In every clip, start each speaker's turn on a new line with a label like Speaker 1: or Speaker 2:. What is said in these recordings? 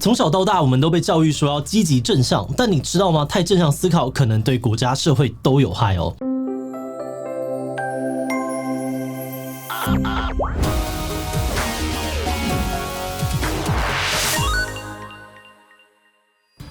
Speaker 1: 从小到大，我们都被教育说要积极正向，但你知道吗？太正向思考可能对国家、社会都有害哦。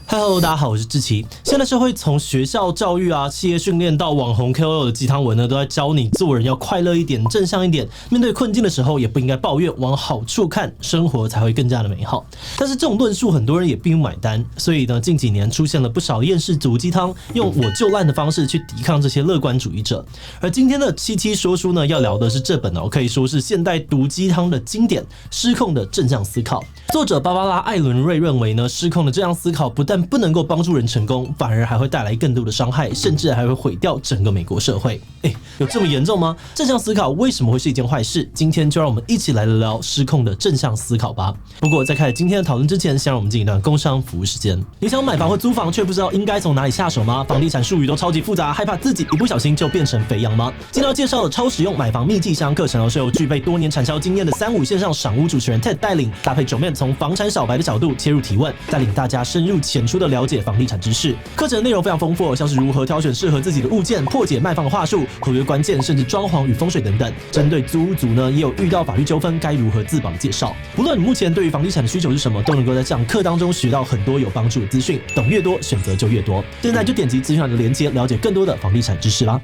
Speaker 1: Hello， 大家好，我是志祺。现在社会从学校教育啊、企业训练到网红 KOL 的鸡汤文呢，都在教你做人要快乐一点、正向一点。面对困境的时候，也不应该抱怨，往好处看，生活才会更加的美好。但是这种论述，很多人也并不买单。所以呢，近几年出现了不少厌世毒鸡汤，用我就烂的方式去抵抗这些乐观主义者。而今天的七七说书呢，要聊的是这本可以说是现代毒鸡汤的经典《失控的正向思考》。作者芭芭拉·艾伦瑞认为呢，失控的正向思考不但不能够帮助人成功，反而还会带来更多的伤害，甚至还会毁掉整个美国社会。有这么严重吗？正向思考为什么会是一件坏事？今天就让我们一起来聊聊失控的正向思考吧。不过在开始今天的讨论之前，先让我们进一段工商服务时间。你想买房或租房，却不知道应该从哪里下手吗？房地产术语都超级复杂，害怕自己一不小心就变成肥羊吗？今天要介绍的超实用买房秘技箱课程是由具备多年产销经验的35线上赏屋主持人 Ted 带领，搭配九面从房产小白的角度切入提问，带领大家深入浅出的了解房地产知识。课程内容非常丰富，像是如何挑选适合自己的物件，破解卖方的话术、合约关键，甚至装潢与风水等等。针对租屋族呢，也有遇到法律纠纷该如何自保的介绍。不论你目前对于房地产的需求是什么，都能够在这堂课当中学到很多有帮助的资讯。懂越多，选择就越多。现在就点击资讯栏的连结，了解更多的房地产知识啦。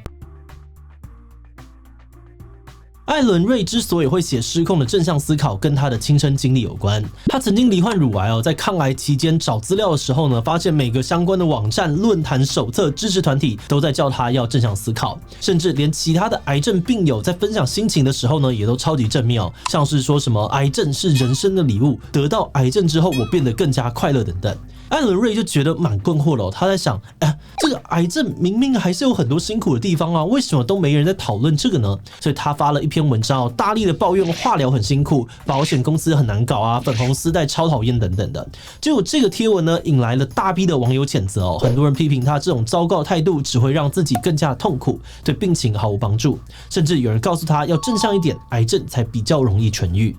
Speaker 1: 艾伦瑞之所以会写失控的正向思考，跟他的亲身经历有关。他曾经罹患乳癌在抗癌期间找资料的时候呢，发现每个相关的网站、论坛、手册、支持团体都在叫他要正向思考，甚至连其他的癌症病友在分享心情的时候呢，也都超级正面像是说什么癌症是人生的礼物，得到癌症之后我变得更加快乐等等。艾伦瑞就觉得蛮困惑了，他在想，这个癌症明明还是有很多辛苦的地方啊，为什么都没人在讨论这个呢？所以他发了一篇文章大力的抱怨化疗很辛苦，保险公司很难搞啊，粉红丝带超讨厌等等的。结果这个贴文呢，引来了大批的网友谴责很多人批评他这种糟糕的态度只会让自己更加痛苦，对病情毫无帮助，甚至有人告诉他要正向一点，癌症才比较容易痊愈。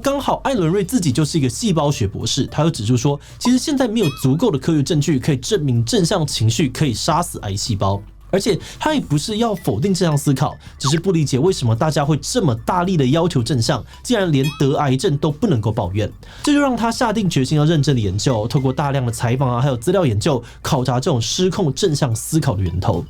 Speaker 1: 刚好艾伦瑞自己就是一个细胞学博士，他又指出说，其实现在没有足够的科学证据可以证明正向情绪可以杀死癌细胞。而且他也不是要否定正向思考，只是不理解为什么大家会这么大力的要求正向，既然连得癌症都不能够抱怨。这就让他下定决心要认真的研究，透过大量的采访还有资料研究，考察这种失控正向思考的源头。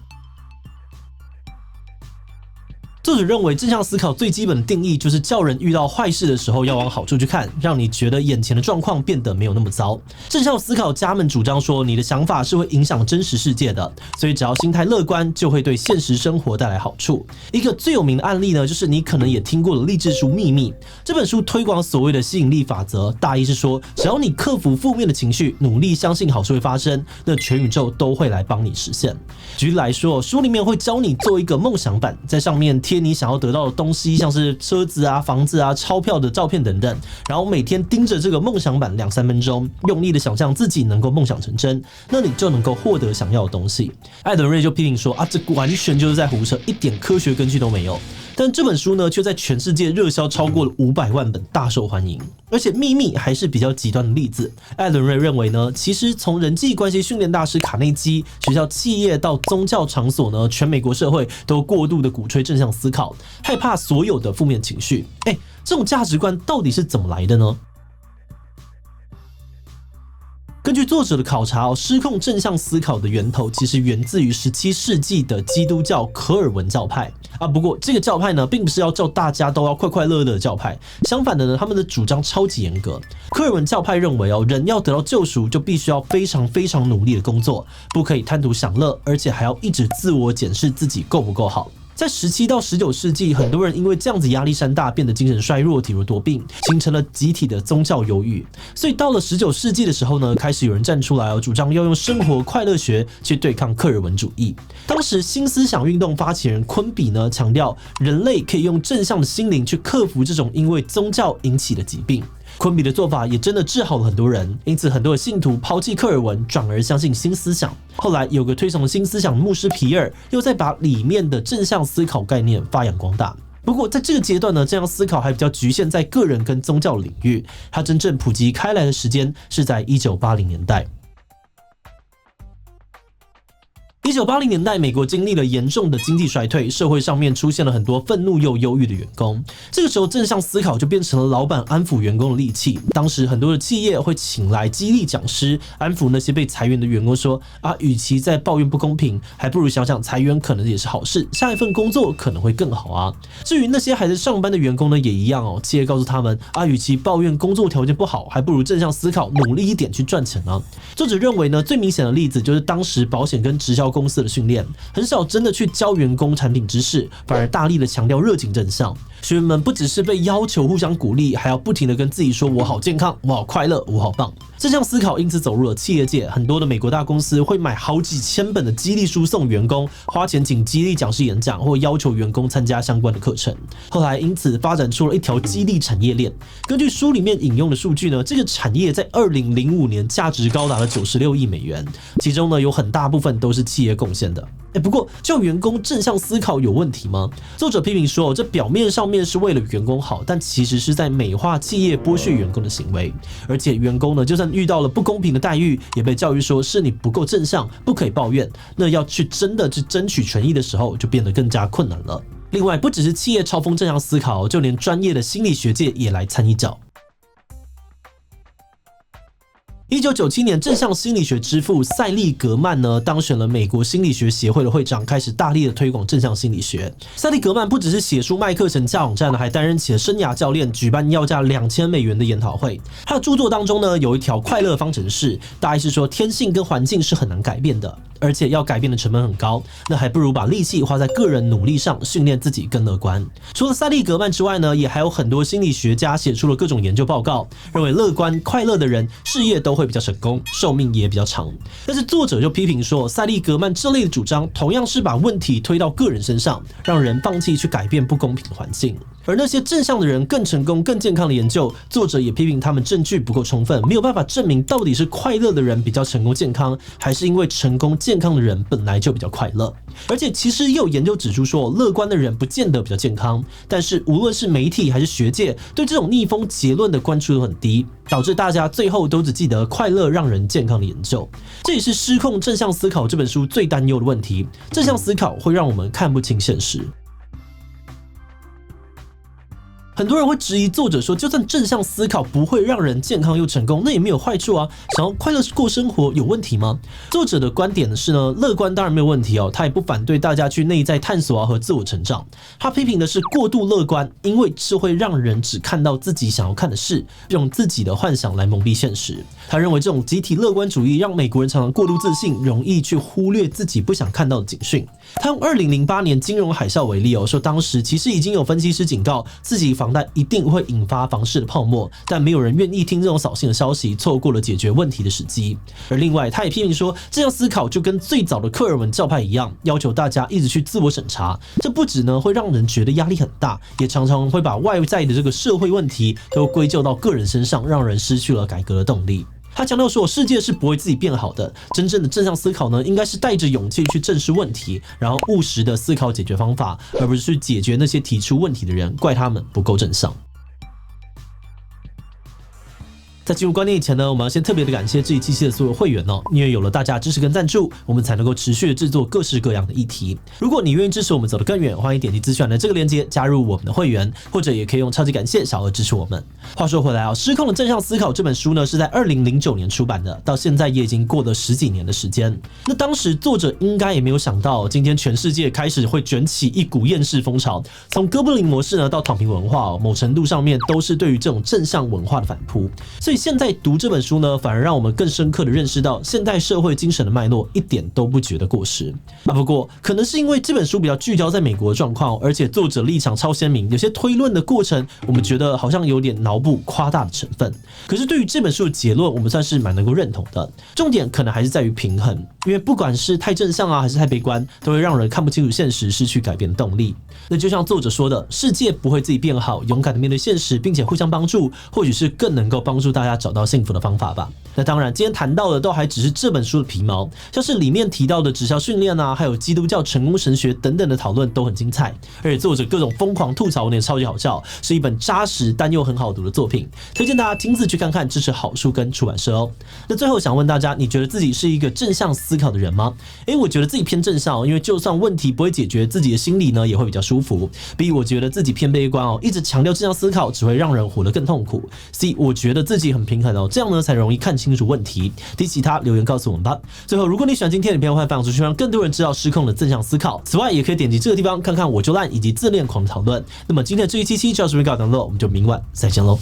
Speaker 1: 作者认为，正向思考最基本的定义就是叫人遇到坏事的时候要往好处去看，让你觉得眼前的状况变得没有那么糟。正向思考家们主张说，你的想法是会影响真实世界的，所以只要心态乐观，就会对现实生活带来好处。一个最有名的案例呢，就是你可能也听过的励志书《秘密》。这本书推广所谓的吸引力法则，大意是说，只要你克服负面的情绪，努力相信好事会发生，那全宇宙都会来帮你实现。举例来说，书里面会教你做一个梦想板，在上面贴你想要得到的东西，像是车子啊、房子啊、钞票的照片等等，然后每天盯着这个梦想板2-3分钟，用力的想象自己能够梦想成真，那你就能够获得想要的东西。艾伦瑞就批评说这完全就是在胡扯，一点科学根据都没有。但这本书呢，却在全世界热销超过了500万本，大受欢迎。而且秘密还是比较极端的例子。艾伦瑞认为呢，其实从人际关系训练大师卡内基、学校企业到宗教场所呢，全美国社会都过度的鼓吹正向思考，害怕所有的负面情绪。这种价值观到底是怎么来的呢？根据作者的考察失控正向思考的源头其实源自于17世纪的基督教科尔文教派不过这个教派呢，并不是要叫大家都要快快乐乐的教派，相反的呢，他们的主张超级严格。科尔文教派认为人要得到救赎，就必须要非常非常努力的工作，不可以贪图享乐，而且还要一直自我检视自己够不够好。在17到19世纪，很多人因为这样子压力山大，变得精神衰弱、体弱多病，形成了集体的宗教忧郁。所以到了19世纪的时候呢，开始有人站出来主张要用生活快乐学去对抗克尔文主义。当时新思想运动发起人昆比呢，强调人类可以用正向的心灵去克服这种因为宗教引起的疾病。昆比的做法也真的治好了很多人，因此很多的信徒抛弃克尔文，转而相信新思想。后来有个推崇新思想的牧师皮尔，又再把里面的正向思考概念发扬光大。不过在这个阶段呢，这样思考还比较局限在个人跟宗教领域，它真正普及开来的时间是在1980年代。1980年代，美国经历了严重的经济衰退，社会上面出现了很多愤怒又忧郁的员工。这个时候，正向思考就变成了老板安抚员工的利器。当时很多的企业会请来激励讲师，安抚那些被裁员的员工说：“啊，与其在抱怨不公平，还不如想想裁员可能也是好事，下一份工作可能会更好啊。”至于那些还在上班的员工呢，也一样哦。企业告诉他们：“啊，与其抱怨工作条件不好，还不如正向思考，努力一点去赚钱啊。”作者认为呢，最明显的例子就是当时保险跟直销公司的训练，很少真的去教员工产品知识，反而大力的强调热情正向。学员们不只是被要求互相鼓励，还要不停的跟自己说：“我好健康，我好快乐，我好棒。”正向思考因此走入了企业界，很多的美国大公司会买好几千本的激励书送员工，花钱请激励讲师演讲，或要求员工参加相关的课程。后来因此发展出了一条激励产业链。根据书里面引用的数据呢，这个产业在2005年价值高达了96亿美元，其中呢有很大部分都是企业贡献的。不过叫员工正向思考有问题吗？作者批评说，这表面上面是为了员工好，但其实是在美化企业剥削员工的行为。而且员工呢，就算遇到了不公平的待遇，也被教育说是你不够正向，不可以抱怨。那要去真的去争取权益的时候，就变得更加困难了。另外，不只是企业嘲讽正向思考，就连专业的心理学界也来掺一脚。1997年，正向心理学之父塞利格曼呢当选了美国心理学协会的会长，开始大力的推广正向心理学。塞利格曼不只是写书卖课程架网站呢，还担任起了生涯教练，举办要价2000美元的研讨会。他的著作当中呢，有一条快乐方程式，大意是说天性跟环境是很难改变的，而且要改变的成本很高，那还不如把力气花在个人努力上，训练自己更乐观。除了塞利格曼之外呢，也还有很多心理学家写出了各种研究报告，认为乐观快乐的人事业都会比较成功，寿命也比较长。但是作者就批评说，塞利格曼这类的主张同样是把问题推到个人身上，让人放弃去改变不公平的环境。而那些正向的人更成功、更健康的研究，作者也批评他们证据不够充分，没有办法证明到底是快乐的人比较成功健康，还是因为成功健康的人本来就比较快乐。而且其实也有研究指出说，乐观的人不见得比较健康。但是无论是媒体还是学界，对这种逆风结论的关注都很低，导致大家最后都只记得快乐让人健康的研究。这也是《失控正向思考》这本书最担忧的问题。正向思考会让我们看不清现实。很多人会质疑作者说，就算正向思考不会让人健康又成功，那也没有坏处啊。想要快乐过生活有问题吗？作者的观点是呢，乐观当然没有问题哦，他也不反对大家去内在探索啊和自我成长。他批评的是过度乐观，因为是会让人只看到自己想要看的事，用自己的幻想来蒙蔽现实。他认为这种集体乐观主义让美国人常常过度自信，容易去忽略自己不想看到的警讯。他用2008年金融海啸为例哦，说当时其实已经有分析师警告自己房贷一定会引发房市的泡沫，但没有人愿意听这种扫兴的消息，错过了解决问题的时机。而另外，他也批评说，这样思考就跟最早的克尔文教派一样，要求大家一直去自我审查。这不只呢会让人觉得压力很大，也常常会把外在的这个社会问题都归咎到个人身上，让人失去了改革的动力。他强调说，世界是不会自己变好的，真正的正向思考呢，应该是带着勇气去正视问题，然后务实的思考解决方法，而不是去解决那些提出问题的人，怪他们不够正向。在进入观点以前呢，我们要先特别的感谢这一期的所有会员哦，因为有了大家支持跟赞助，我们才能够持续的制作各式各样的议题。如果你愿意支持我们走得更远，欢迎点击资讯栏的这个链接加入我们的会员，或者也可以用超级感谢小额支持我们。话说回来啊，《失控的正向思考》这本书呢是在2009年出版的，到现在也已经过了10几年的时间。那当时作者应该也没有想到，今天全世界开始会卷起一股厌世风潮，从哥布林模式呢到躺平文化某程度上面都是对于这种正向文化的反扑。所以现在读这本书呢，反而让我们更深刻的认识到现代社会精神的脉络一点都不觉得过时。不过可能是因为这本书比较聚焦在美国的状况，而且作者立场超鲜明，有些推论的过程我们觉得好像有点脑补夸大的成分。可是对于这本书的结论，我们算是蛮能够认同的。重点可能还是在于平衡，因为不管是太正向啊，还是太悲观，都会让人看不清楚现实，失去改变的动力。那就像作者说的，世界不会自己变好，勇敢的面对现实，并且互相帮助，或许是更能够帮助大家找到幸福的方法吧。那当然，今天谈到的都还只是这本书的皮毛，像是里面提到的直销训练啊，还有基督教成功神学等等的讨论都很精彩，而且作者各种疯狂吐槽也超级好笑，是一本扎实但又很好读的作品，推荐大家亲自去看看，支持好书跟出版社哦。那最后想问大家，你觉得自己是一个正向思考的人吗？我觉得自己偏正向，因为就算问题不会解决，自己的心里呢也会比较舒服。B， 我觉得自己偏悲观哦，一直强调正向思考只会让人活得更痛苦。C， 我觉得自己很平衡哦，这样呢才容易看清楚问题。提其他留言告诉我们吧。最后，如果你喜欢今天的影片，欢迎分享出去，让更多人知道失控的正向思考。此外，也可以点击这个地方看看我就烂以及自恋狂的讨论。那么今天的这一期就到这边告一段落，我们就明晚再见喽。